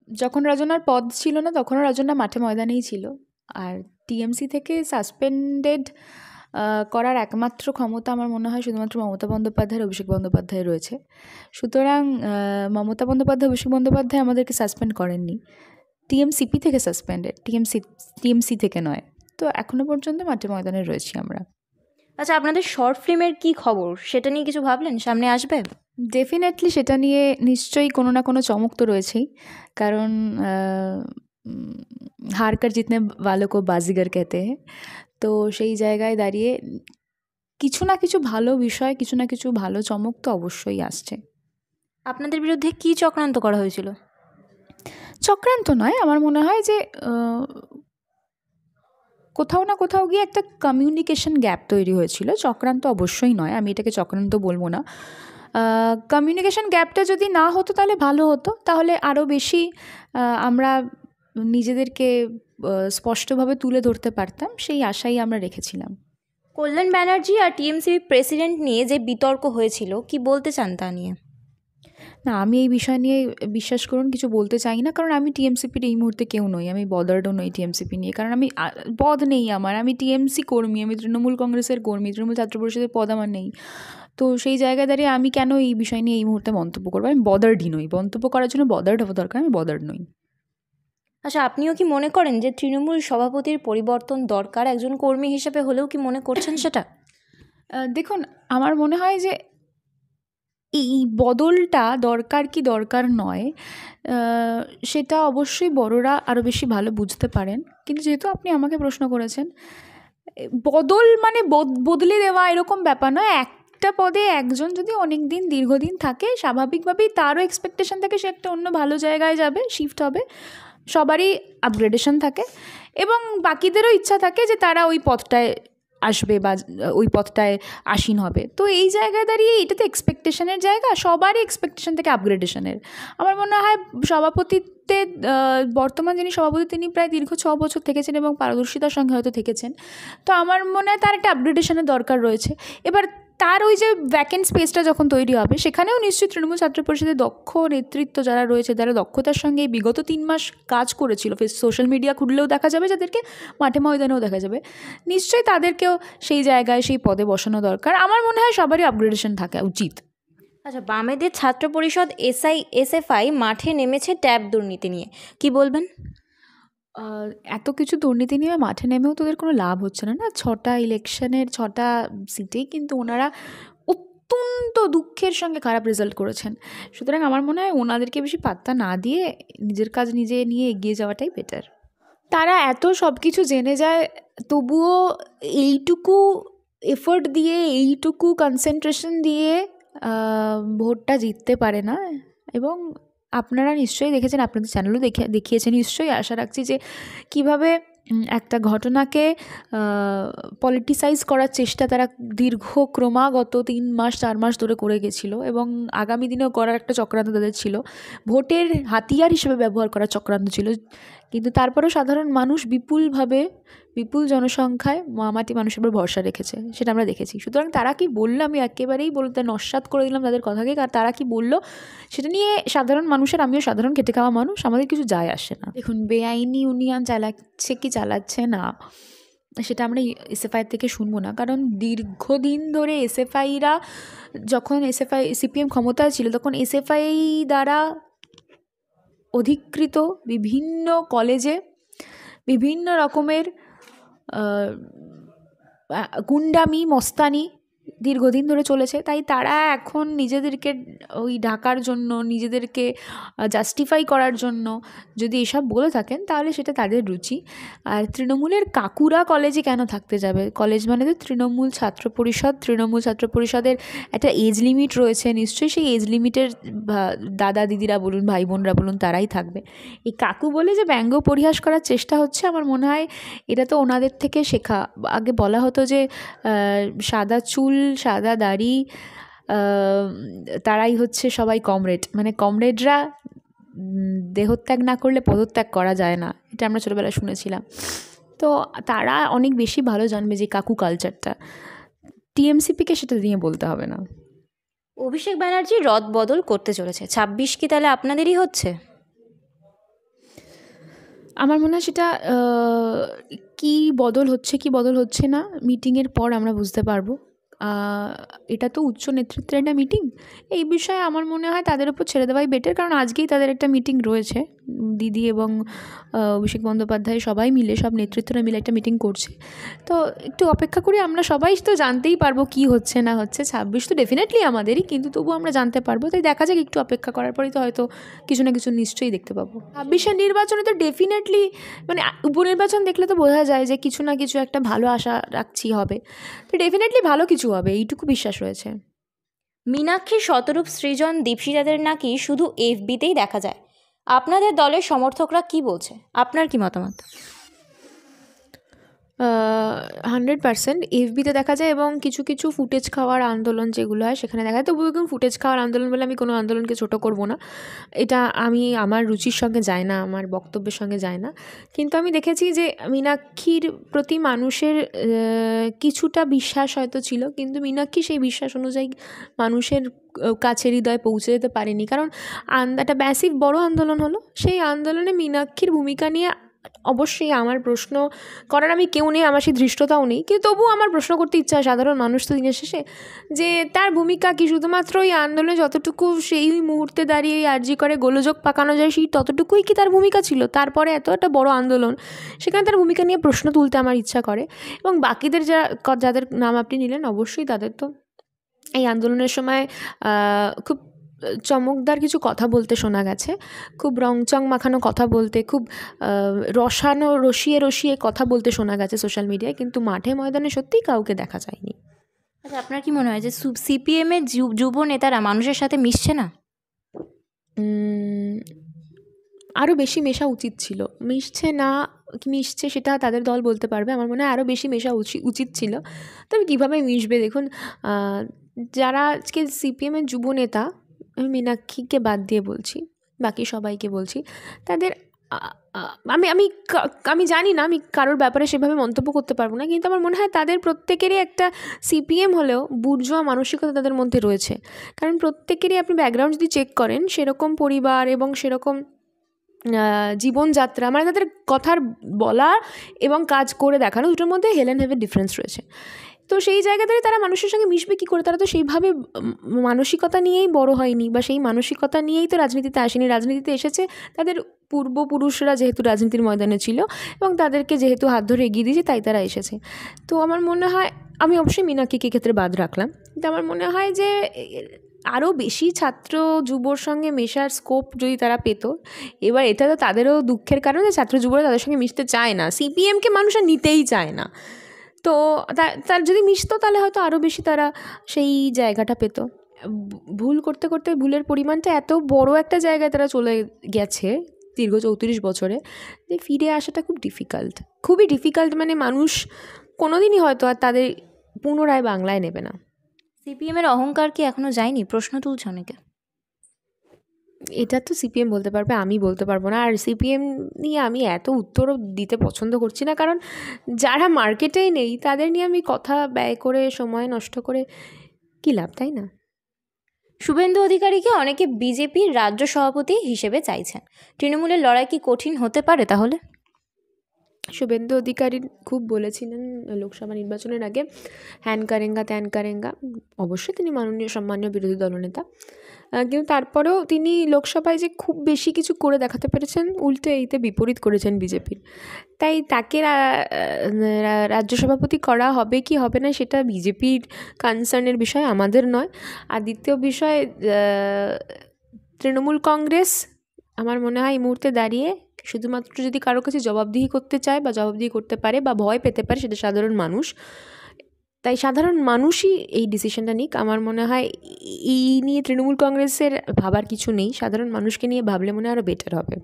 যখন রজনার পদ ছিল না তখনও রজনা মাঠে ময়দানেই ছিল। আর টিএমসি থেকে সাসপেন্ডেড করার একমাত্র ক্ষমতা আমার মনে হয় শুধুমাত্র মমতা বন্দ্যোপাধ্যায়ের, অভিষেক বন্দ্যোপাধ্যায়ের রয়েছে। সুতরাং মমতা বন্দ্যোপাধ্যায়, অভিষেক বন্দ্যোপাধ্যায় আমাদেরকে সাসপেন্ড করেননি, টিএমসিপি থেকে সাসপেন্ডেড, টিএমসি থেকে নয়। তো এখনো পর্যন্ত মাঠে ময়দানে রয়েছি আমরা। আচ্ছা, আপনাদের শর্ট ফিল্মের কি খবর, সেটা নিয়ে কিছু ভাবলেন? সামনে আসবে? ডেফিনেটলি সেটা নিয়ে নিশ্চয়ই কোনো না কোনো চমক তো রয়েছেই, কারণ হার কার জিতনে वालों को बाजीगर कहते हैं। তো সেই জায়গায় দাঁড়িয়ে কিছু না কিছু ভালো বিষয়, কিছু না কিছু ভালো চমক তো অবশ্যই আসছে। আপনাদের বিরুদ্ধে কি চক্রান্ত করা হয়েছিল? চক্রান্ত নয়, আমার মনে হয় যে কোথাও না কোথাও গিয়ে একটা কমিউনিকেশন গ্যাপ তৈরি হয়েছিল। চক্রান্ত অবশ্যই নয়, আমি এটাকে চক্রান্ত বলবো না। কমিউনিকেশন গ্যাপটা যদি না হতো তাহলে ভালো হতো, তাহলে আরও বেশি আমরা নিজেদেরকে স্পষ্টভাবে তুলে ধরতে পারতাম, সেই আশাই আমরা রেখেছিলাম। কল্যাণ ব্যানার্জি আর টিএমসি প্রেসিডেন্ট নিয়ে যে বিতর্ক হয়েছিল, কি বলতে চান তা নিয়ে? না, আমি এই বিষয় নিয়ে বিশ্বাস করুন কিছু বলতে চাই না, কারণ আমি টিএমসিপির এই মুহূর্তে কেউ নই, আমি বদার্ডও নই টিএমসিপি নিয়ে, কারণ আমি পদ নেই আমার, আমি টিএমসি কর্মী, আমি তৃণমূল কংগ্রেসের কর্মী, তৃণমূল ছাত্র পরিষদের পদ আমার নেই। তো সেই জায়গায় দাঁড়িয়ে আমি কেন এই বিষয় নিয়ে এই মুহূর্তে মন্তব্য করবো? আমি বদার্ডই নই, মন্তব্য করার জন্য বদার্ড হওয়া দরকার, আমি বদার্ড নই। আচ্ছা, আপনিও কি মনে করেন যে তৃণমূল সভাপতির পরিবর্তন দরকার? একজন কর্মী হিসেবে হলেও কি মনে করছেন সেটা? দেখুন, আমার মনে হয় যে এই বদলটা দরকার কি দরকার নয়, সেটা অবশ্যই বড়রা আরও বেশি ভালো বুঝতে পারেন। কিন্তু যেহেতু আপনি আমাকে প্রশ্ন করেছেন, বদল মানে বদলে দেওয়া এরকম ব্যাপার নয়। একটা পদে একজন যদি অনেক দিন দীর্ঘদিন থাকে, স্বাভাবিকভাবেই তারও এক্সপেকটেশন থাকে সে একটা অন্য ভালো জায়গায় যাবে, শিফট হবে, সবারই আপগ্রেডেশন থাকে, এবং বাকিদেরও ইচ্ছা থাকে যে তারা ওই পথটায় আসবে বা ওই পথটায় আসীন হবে। তো এই জায়গায় দাঁড়িয়ে এটা তো এক্সপেকটেশনের জায়গা, সবারই এক্সপেকটেশন থেকে আপগ্রেডেশনের। আমার মনে হয় সভাপতিত্বে বর্তমান যিনি সভাপতি তিনি প্রায় দীর্ঘ 6 বছর থেকেছেন এবং পারদর্শিতার সঙ্গে হয়তো থেকেছেন। তো আমার মনে হয় তার একটা আপগ্রেডেশনের দরকার রয়েছে। এবার তার ওই যে ভ্যাকেন্ট স্পেসটা যখন তৈরি হবে, সেখানেও নিশ্চয়ই তৃণমূল ছাত্র পরিষদের দক্ষ নেতৃত্ব যারা রয়েছে, যারা দক্ষতার সঙ্গে এই বিগত 3 মাস কাজ করেছিল, সোশ্যাল মিডিয়া খুললেও দেখা যাবে, যাদেরকে মাঠে ময়দানেও দেখা যাবে, নিশ্চয়ই তাদেরকেও সেই জায়গায় সেই পদে বসানো দরকার। আমার মনে হয় সবারই আপগ্রেডেশন থাকা উচিত। আচ্ছা, বামেদের ছাত্র পরিষদ এসএফআই মাঠে নেমেছে ট্যাব দুর্নীতি নিয়ে, কি বলবেন? এত কিছু দুর্নীতি নিয়ে মাঠে নেমেও তোদের কোনো লাভ হচ্ছে না। 6টা ইলেকশনের 6টা সিটেই কিন্তু ওনারা অত্যন্ত দুঃখের সঙ্গে খারাপ রেজাল্ট করেছেন। সুতরাং আমার মনে হয় ওনাদেরকে বেশি পাত্তা না দিয়ে নিজের কাজ নিজে নিয়ে এগিয়ে যাওয়াটাই বেটার। তারা এত সব কিছু জেনে যায়, তবুও এইটুকু এফোর্ট দিয়ে, এইটুকু কনসেন্ট্রেশন দিয়ে ভোটটা জিততে পারে না। এবং আপনারা নিশ্চয়ই দেখেছেন, আপনাদের চ্যানেলও দেখিয়েছে, নিশ্চয়ই আশা রাখছি যে কীভাবে একটা ঘটনাকে পলিটিসাইজ করার চেষ্টা তারা ক্রমাগত 3 মাস 4 মাস ধরে করে গেছিলো, এবং আগামী দিনেও করার একটা চক্রান্ত তাদের ছিল, ভোটের হাতিয়ার হিসেবে ব্যবহার করার চক্রান্ত ছিল। কিন্তু তারপরেও সাধারণ মানুষ বিপুল জনসংখ্যায় মামাটি মানুষের উপর ভরসা রেখেছে, সেটা আমরা দেখেছি। সুতরাং তারা কি বললো, আমি একেবারেই বলতে নস্যাৎ করে দিলাম তাদের কথাকে, আর তারা কি বললো সেটা নিয়ে সাধারণ মানুষের, আমিও সাধারণ খেটে খাওয়া মানুষ, আমাদের কিছু যায় আসে না। দেখুন, বেআইনি ইউনিয়ন চালাচ্ছে কি চালাচ্ছে না সেটা আমরা এসএফআই থেকে শুনবো না, কারণ দীর্ঘদিন ধরে এসএফআইরা, যখন সিপিএম ক্ষমতায় ছিল তখন এসএফআই দ্বারা অধিকৃত বিভিন্ন কলেজে বিভিন্ন রকমের গুন্ডামি মস্তানি দীর্ঘদিন ধরে চলেছে। তাই তারা এখন নিজেদেরকে ওই ঢাকার জন্য, নিজেদেরকে জাস্টিফাই করার জন্য যদি এসব বলে থাকেন, তাহলে সেটা তাদের রুচি। আর তৃণমূলের কাকুরা কলেজে কেন থাকতে যাবে? কলেজ মানে তো তৃণমূল ছাত্র পরিষদ, তৃণমূল ছাত্র পরিষদের একটা এজ লিমিট রয়েছে, নিশ্চয়ই সেই এজ লিমিটের দাদা দিদিরা বলুন, ভাই বোনরা বলুন, তারাই থাকবে। এই কাকু বলে যে ব্যঙ্গ পরিহাস করার চেষ্টা হচ্ছে, আমার মনে হয় এটা তো ওনাদের থেকে শেখা। আগে বলা হতো যে সাদা চুল সাদা দাড়ি তারাই হচ্ছে সবাই কমরেড, মানে কমরেডরা দেহত্যাগ না করলে পদত্যাগ করা যায় না, এটা আমরা ছোটোবেলায় শুনেছিলাম। তো তারা অনেক বেশি ভালো জানবে যে কাকু কালচারটা, টিএমসিপিকে সেটা নিয়ে বলতে হবে না। অভিষেক ব্যানার্জি রদ বদল করতে চলেছে, 26 কি তাহলে আপনাদেরই হচ্ছে? আমার মনে হয় সেটা কী বদল হচ্ছে কি বদল হচ্ছে না মিটিংয়ের পর আমরা বুঝতে পারবো। এটা তো উচ্চ নেতৃত্বের একটা মিটিং, এই বিষয়ে আমার মনে হয় তাদের উপর ছেড়ে দেওয়াই বেটার, কারণ আজকেই তাদের একটা মিটিং রয়েছে। দিদি এবং অভিষেক বন্দ্যোপাধ্যায় সবাই মিলে, সব নেতৃত্বরা মিলে একটা মিটিং করছে। তো একটু অপেক্ষা করি, আমরা সবাই তো জানতেই পারবো কী হচ্ছে না হচ্ছে। 26 তো ডেফিনেটলি আমাদেরই, কিন্তু তবুও আমরা জানতে পারবো। তাই দেখা যাক, একটু অপেক্ষা করার পরেই তো হয়তো কিছু না কিছু নিশ্চয়ই দেখতে পাবো। 26-এর নির্বাচনে তো ডেফিনেটলি মানে উপনির্বাচন দেখলে তো বোঝা যায় যে কিছু না কিছু একটা ভালো আশা রাখছি হবে। তো ডেফিনেটলি ভালো কিছু হবে, এইটুকু বিশ্বাস রয়েছে। মীনাক্ষী, শতরূপ, সৃজন, দীপশিতাদের নাকি শুধু এফবিতেই দেখা যায়। আপনাদের দলের সমর্থকরা কি বলছে? আপনার কি মতামত? 100% এফবিতে দেখা যায়, এবং কিছু কিছু ফুটেজ খাওয়ার আন্দোলন যেগুলো হয় সেখানে দেখা যায়। তবুও এখন ফুটেজ খাওয়ার আন্দোলন বলে আমি কোনো আন্দোলনকে ছোটো করব না, এটা আমার রুচির সঙ্গে যায় না, আমার বক্তব্যের সঙ্গে যায় না। কিন্তু আমি দেখেছি যে মীনাক্ষীর প্রতি মানুষের কিছুটা বিশ্বাস হয়তো ছিল, কিন্তু মীনাক্ষী সেই বিশ্বাস অনুযায়ী মানুষের কাছে হৃদয়ে পৌঁছে যেতে পারেনি। কারণ একটা ম্যাসিভ বড় আন্দোলন হলো, সেই আন্দোলনে মীনাক্ষীর ভূমিকা নিয়ে অবশ্যই আমার প্রশ্ন করার আমি কেউ নেই, আমার সেই ধৃষ্টতাও নেই, কিন্তু তবুও আমার প্রশ্ন করতে ইচ্ছা হয়, সাধারণ মানুষ তো দিনের শেষে, যে তার ভূমিকা কি শুধুমাত্র এই আন্দোলনে যতটুকু সেই মুহূর্তে দাঁড়িয়ে আরজি করে গোলযোগ পাকানো যায় সেই ততটুকুই কি তার ভূমিকা ছিল? তারপরে এত একটা বড় আন্দোলন, সেখানে তার ভূমিকা নিয়ে প্রশ্ন তুলতে আমার ইচ্ছা করে। এবং বাকিদের যাদের নাম আপনি নিলেন, অবশ্যই তাদের তো এই আন্দোলনের সময় খুব চমকদার কিছু কথা বলতে শোনা গেছে, খুব রংচং মাখানো কথা বলতে, খুব রসিয়ে রসিয়ে কথা বলতে শোনা গেছে সোশ্যাল মিডিয়ায়, কিন্তু মাঠে ময়দানে সত্যিই কাউকে দেখা যায়নি। আচ্ছা, আপনার কি মনে হয় যে সিপিএমের যুব নেতারা মানুষের সাথে মিশছে না? আরও বেশি মেশা উচিত ছিল। মিশছে না কি মিশছে সেটা তাদের দল বলতে পারবে। আমার মনে হয় আরও বেশি মেশা উচিত ছিল। তবে কীভাবে মিশবে দেখুন, যারা আজকে সিপিএমের যুব নেতা, আমি মীনাক্ষীকে বাদ দিয়ে বলছি, বাকি সবাইকে বলছি, তাদের আমি জানি না, আমি কারোর ব্যাপারে সেভাবে মন্তব্য করতে পারবো না, কিন্তু আমার মনে হয় তাদের প্রত্যেকেরই একটা সিপিএম হলেও বুর্জোয়া মানসিকতা তাদের মধ্যে রয়েছে। কারণ প্রত্যেকেরই আপনি ব্যাকগ্রাউন্ড যদি চেক করেন, সেরকম পরিবার এবং সেরকম জীবনযাত্রা, মানে তাদের কথার বলা এবং কাজ করে দেখানো, দুটোর মধ্যে হেলেন হেভেন ডিফারেন্স রয়েছে। তো সেই জায়গা থেকে তারা মানুষের সঙ্গে মিশবে কী করে? তারা তো সেইভাবে মানসিকতা নিয়েই বড় হয়নি, বা সেই মানসিকতা নিয়েই তো রাজনীতিতে আসেনি। রাজনীতিতে এসেছে তাদের পূর্বপুরুষরা যেহেতু রাজনীতির ময়দানে ছিল এবং তাদেরকে যেহেতু হাত ধরে এগিয়ে দিয়েছে, তাই তারা এসেছে। তো আমার মনে হয়, আমি অবশ্যই মীনাক্ষীকে ক্ষেত্রে বাদ রাখলাম, কিন্তু আমার মনে হয় যে আরও বেশি ছাত্র যুবর সঙ্গে মেশার স্কোপ যদি তারা পেত। এবার এটা তো তাদেরও দুঃখের কারণ যে ছাত্র যুবরা তাদের সঙ্গে মিশতে চায় না, সিপিএমকে মানুষ আর নিতেই চায় না। তো তার যদি মিশতো তাহলে হয়তো আরও বেশি তারা সেই জায়গাটা পেত। ভুল করতে করতে ভুলের পরিমাণটা এত বড় একটা জায়গায় তারা চলে গেছে দীর্ঘ 34 বছরে, যে ফিরে আসাটা খুবই ডিফিকাল্ট। মানে মানুষ কোনোদিনই হয়তো আর তাদের পুনরায় বাংলায় নেবে না। সিপিএমের অহংকার কি এখনও যায়নি? প্রশ্ন তুলছে অনেকে। এটা তো সিপিএম বলতে পারবে, আমি বলতে পারবো না। আর সিপিএম নিয়ে আমি এত উত্তরও দিতে পছন্দ করছি না, কারণ যারা মার্কেটেই নেই তাদের নিয়ে আমি কথা ব্যয় করে সময় নষ্ট করে কী লাভ, তাই না? শুভেন্দু অধিকারীকে অনেকে বিজেপির রাজ্য সভাপতি হিসেবে চাইছেন। তৃণমূলের লড়াই কি কঠিন হতে পারে তাহলে? শুভেন্দু অধিকারী খুব বলেছিলেন লোকসভা নির্বাচনের আগে, হ্যান কারেঙ্গা ত্যান কারেঙ্গা। অবশ্যই তিনি মাননীয় সম্মানীয় বিরোধী দলনেতা, কিন্তু তারপরেও তিনি লোকসভায় যে খুব বেশি কিছু করে দেখাতে পেরেছেন, উল্টে এইতে বিপরীত করেছেন বিজেপির। তাই তাকে রাজ্য সভাপতি করা হবে কি হবে না সেটা বিজেপির কনসার্নের বিষয়, আমাদের নয়। আর দ্বিতীয় বিষয়, তৃণমূল কংগ্রেস আমার মনে হয় এই মুহূর্তে দাঁড়িয়ে শুধুমাত্র যদি কারো কাছে জবাবদিহি করতে চায় বা জবাবদিহি করতে পারে বা ভয় পেতে পারে, সেটা সাধারণ মানুষ। তাই সাধারণ মানুষই এই ডিসিশনটা নিক। আমার মনে হয় এই নিয়ে তৃণমূল কংগ্রেসের ভাবার কিছু নেই, সাধারণ মানুষকে নিয়ে ভাবলে মনে হয় আরও বেটার হবে।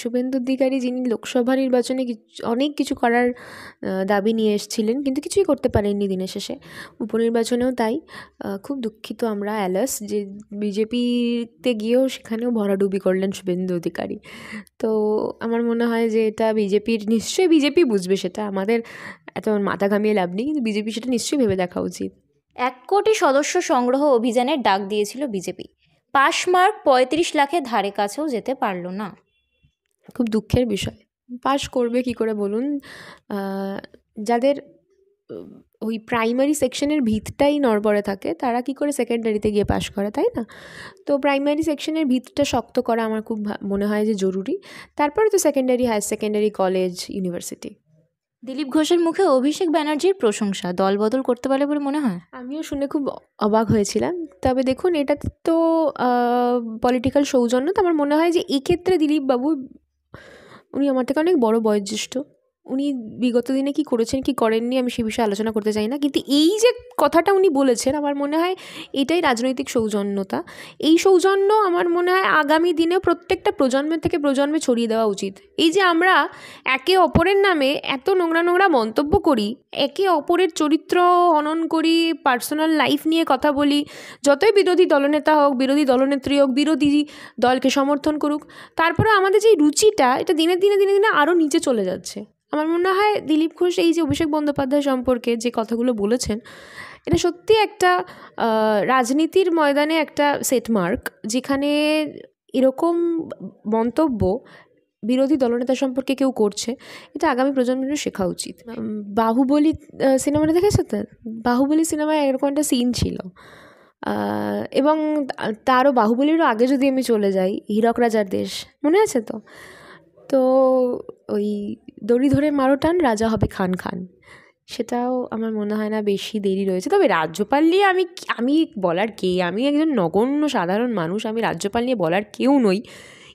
শুভেন্দু অধিকারী, যিনি লোকসভা নির্বাচনে অনেক কিছু করার দাবি নিয়ে এসেছিলেন, কিন্তু কিছুই করতে পারেননি দিনের শেষে, উপনির্বাচনেও তাই। খুব দুঃখিত আমরা অ্যালাস, যে বিজেপিতে গিয়েও সেখানেও ভরাডুবি করলেন শুভেন্দু অধিকারী। তো আমার মনে হয় যে এটা নিশ্চয়ই বিজেপি বুঝবে, সেটা আমাদের এত মাথা ঘামিয়ে লাভ নেই, কিন্তু বিজেপি সেটা নিশ্চয়ই ভেবে দেখা উচিত। 1 কোটি সদস্য সংগ্রহ অভিযানের ডাক দিয়েছিল বিজেপি। পাস মার্ক 35 লাখের ধারে কাছেও যেতে পারল না। খুব দুঃখের বিষয়। পাশ করবে কি করে বলুন? যাদের ওই প্রাইমারি সেকশনের ভিতটাই নড়বড়ে থাকে তারা কি করে সেকেন্ডারিতে গিয়ে পাশ করে, তাই না? তো প্রাইমারি সেকশনের ভিতটা শক্ত করা আমার খুব মনে হয় যে জরুরি। তারপরে তো secondary, higher secondary, college, university. Dilip ঘোষের মুখে অভিষেক ব্যানার্জির প্রশংসা, দল বদল করতে পারে বলে মনে হয়? আমিও শুনে খুব অবাক হয়েছিলাম। তবে দেখুন, এটা তো পলিটিক্যাল সৌজন্য। তো আমার মনে হয় যে এক্ষেত্রে দিলীপবাবু, উনি আমার থেকে অনেক বড় বয়োজ্যেষ্ঠ। উনি বিগত দিনে কি করেছেন কি করেননি আমি সে বিষয়ে আলোচনা করতে চাই না, কিন্তু এই যে কথাটা উনি বলেছেন আমার মনে হয় এটাই রাজনৈতিক সৌজন্যতা। এই সৌজন্য আমার মনে হয় আগামী দিনে প্রত্যেকটা প্রজন্মের থেকে প্রজন্মে ছড়িয়ে দেওয়া উচিত। এই যে আমরা একে অপরের নামে এত নোংরা নোংরা মন্তব্য করি, একে অপরের চরিত্র হনন করি, পার্সোনাল লাইফ নিয়ে কথা বলি, যতই বিরোধী দলনেতা হোক, বিরোধী দলনেত্রী হোক, বিরোধী দলকে সমর্থন করুক, তারপরে আমাদের যে রুচিটা এটা দিনে দিনে দিনে দিনে আরও নিচে চলে যাচ্ছে। আমার মনে হয় দিলীপ ঘোষ এই যে অভিষেক বন্দ্যোপাধ্যায় সম্পর্কে যে কথাগুলো বলেছেন, এটা সত্যি একটা রাজনীতির ময়দানে একটা সেটমার্ক, যেখানে এরকম মন্তব্য বিরোধী দলনেতা সম্পর্কে কেউ করছে, এটা আগামী প্রজন্মেরও শেখা উচিত। বাহুবলী সিনেমাটা দেখেছো তো? বাহুবলী সিনেমায় এরকম একটা সিন ছিল, এবং তারও বাহুবলীরও আগে যদি আমি চলে যাই, হীরক রাজার দেশ মনে আছে তো? তো ওই দড়ি ধরে মারো টান, রাজা হবে খান খান, সেটাও আমার মনে হয় না বেশি দেরি রয়েছে। তবে রাজ্যপাল নিয়ে আমি বলার কে? আমি একজন নগণ্য সাধারণ মানুষ, আমি রাজ্যপাল নিয়ে বলার কেউ নই।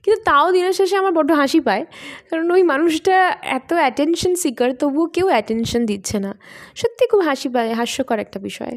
কিন্তু তাও দিনের শেষে আমার বড্ড হাসি পায়, কারণ ওই মানুষটা এত অ্যাটেনশন সিকার, তবুও কেউ অ্যাটেনশন দিচ্ছে না। সত্যি খুব হাসি পায়, হাস্যকর একটা বিষয়।